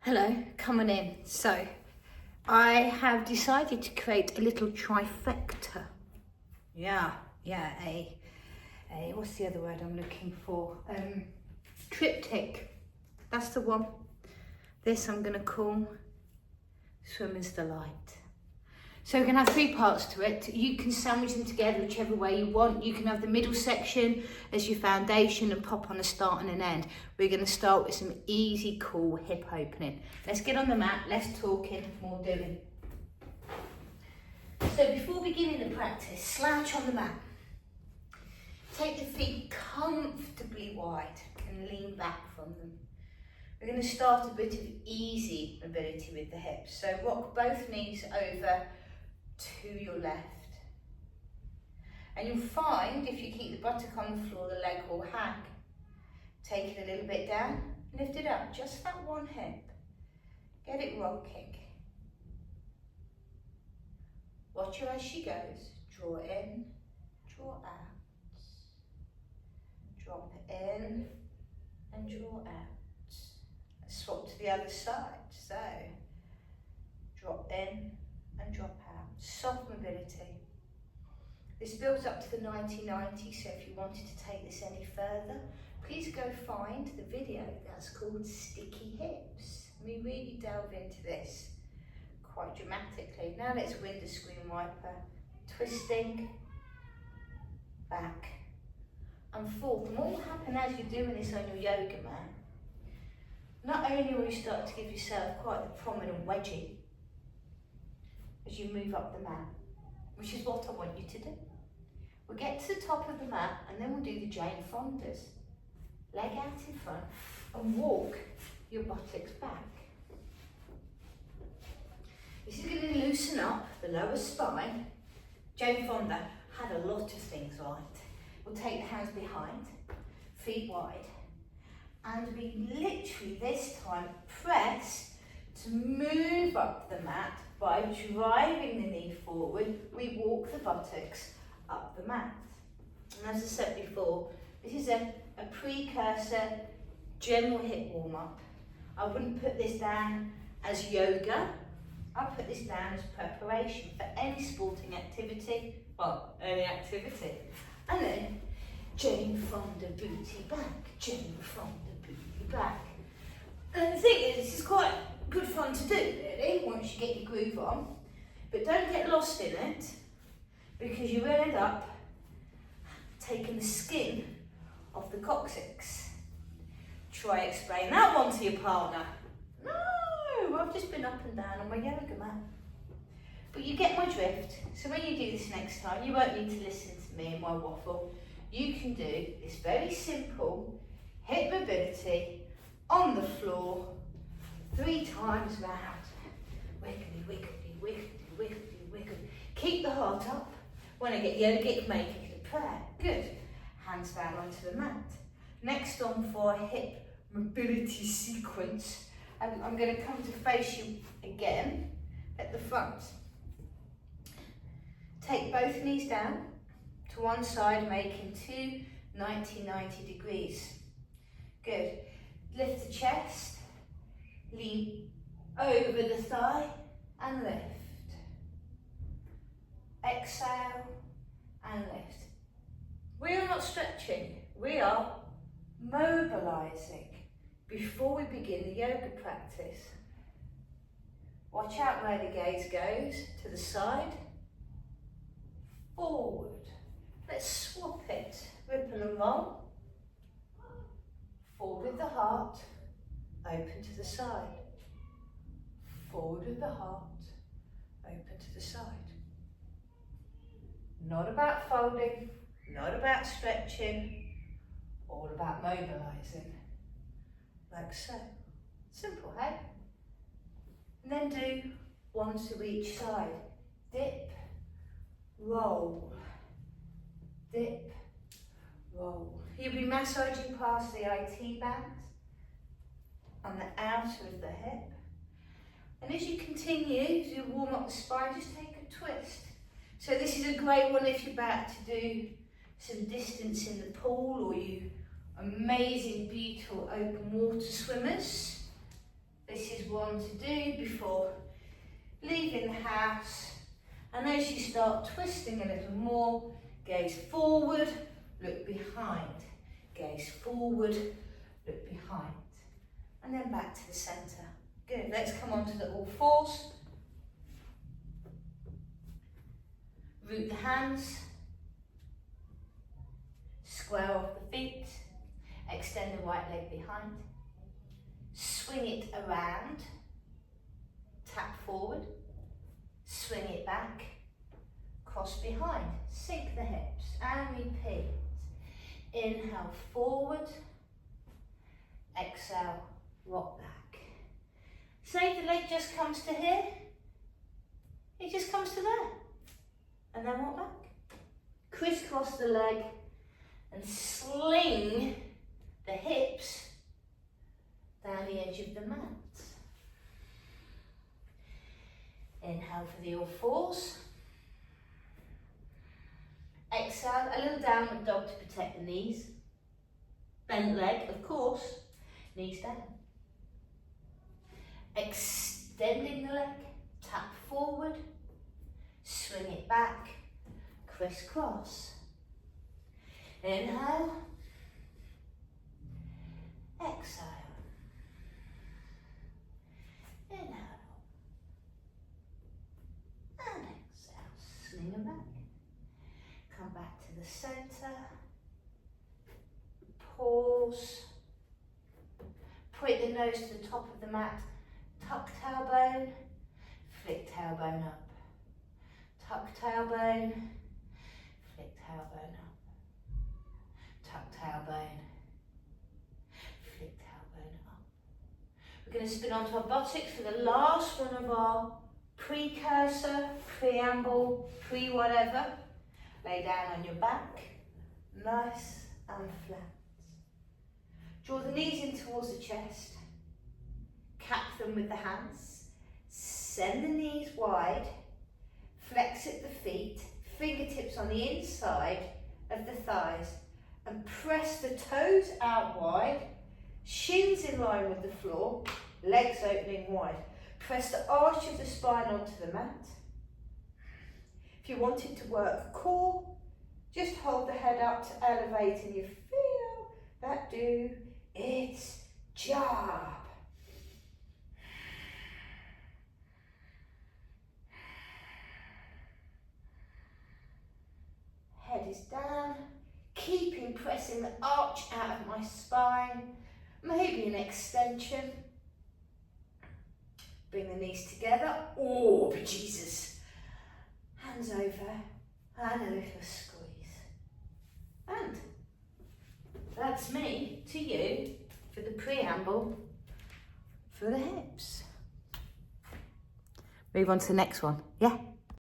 Hello, come on in. So, I have decided to create a little trifecta. Yeah, what's the other word I'm looking for? Triptych. That's the one. This I'm gonna call Swimmer's Delight. So we're gonna have 3 parts to it. You can sandwich them together whichever way you want. You can have the middle section as your foundation and pop on a start and an end. We're gonna start with some easy, cool hip opening. Let's get on the mat, less talking, more doing. So before beginning the practice, slouch on the mat. Take the feet comfortably wide and lean back from them. We're gonna start a bit of easy mobility with the hips. So rock both knees over to your left, and you'll find if you keep the buttock on the floor, the leg will hang. Take it a little bit down, lift it up, just that one hip. Get it rocking. Watch her as she goes. Draw in, draw out. Drop in and draw out. Let's swap to the other side. So drop in and drop out. Soft mobility. This builds up to the 90-90, so if you wanted to take this any further, please go find the video that's called Sticky Hips. We really delve into this quite dramatically. Now let's window screen wiper. Twisting, back and forth. And what will happen as you're doing this on your yoga mat, not only will you start to give yourself quite the prominent wedgie as you move up the mat, which is what I want you to do. We'll get to the top of the mat and then we'll do the Jane Fondas. Leg out in front and walk your buttocks back. This is going to loosen up the lower spine. Jane Fonda had a lot of things right. We'll take the hands behind, feet wide, and we literally this time press to move up the mat. By driving the knee forward, we walk the buttocks up the mat. And as I said before, this is a precursor general hip warm-up. I wouldn't put this down as yoga. I'll put this down as preparation for any sporting activity, well, any activity. And then Jane Fonda booty back, Jane Fonda booty back. And the thing is, this is quite good fun to do, really, once you get your groove on. But don't get lost in it, because you will end up taking the skin off the coccyx. Try explain that one to your partner. No, I've just been up and down on my yoga mat. But you get my drift. So when you do this next time, you won't need to listen to me and my waffle. You can do this very simple hip mobility on the floor 3 times round. Wiggly, wiggly, wiggly, wiggly, wiggly. Keep the heart up. When I get yogic, make it a prayer. Good. Hands down onto the mat. Next on for a hip mobility sequence, I'm going to come to face you again at the front. Take both knees down to one side, making 2 90-90 degrees. Good. Lift the chest. Lean over the thigh and lift. Exhale and lift. We are not stretching, we are mobilizing before we begin the yoga practice. Watch out where the gaze goes, to the side, forward. Let's swap it, ripple and roll. Forward with the heart. Open to the side. Forward with the heart. Open to the side. Not about folding, not about stretching, all about mobilizing. Like so. Simple, hey? And then do 1 to each side. Dip, roll, dip, roll. You'll be massaging past the IT band on the outer of the hip. And as you continue to warm up the spine, just take a twist. So this is a great one if you're about to do some distance in the pool, or you amazing, beautiful open water swimmers. This is one to do before leaving the house. And as you start twisting a little more, gaze forward, look behind. Gaze forward, look behind. And then back to the centre. Good, let's come on to the all fours. Root the hands. Square off the feet. Extend the right leg behind. Swing it around. Tap forward. Swing it back. Cross behind. Sink the hips and repeat. Inhale forward. Exhale, rock back. Say the leg just comes to here. It just comes to there. And then rock back. Crisscross the leg and sling the hips down the edge of the mat. Inhale for the all fours. Exhale, a little downward dog to protect the knees. Bent leg, of course, knees down. Extending the leg, tap forward, swing it back, crisscross. Inhale, exhale. Inhale, and exhale, swing them back. Come back to the centre, pause, point the nose to the top of the mat, tuck tailbone, flick tailbone up, tuck tailbone, flick tailbone up, tuck tailbone, flick tailbone up. We're going to spin onto our buttocks for the last one of our precursor, preamble, pre-whatever. Lay down on your back, nice and flat. Draw the knees in towards the chest, cap them with the hands, send the knees wide, flex at the feet, fingertips on the inside of the thighs, and press the toes out wide, shins in line with the floor, legs opening wide. Press the arch of the spine onto the mat. If you wanted to work core, just hold the head up to elevate and you feel that do its job. Head is down, keeping pressing the arch out of my spine, maybe an extension. Bring the knees together, oh bejesus. Hands over and a little squeeze. And that's me to you for the preamble for the hips. Move on to the next one, yeah?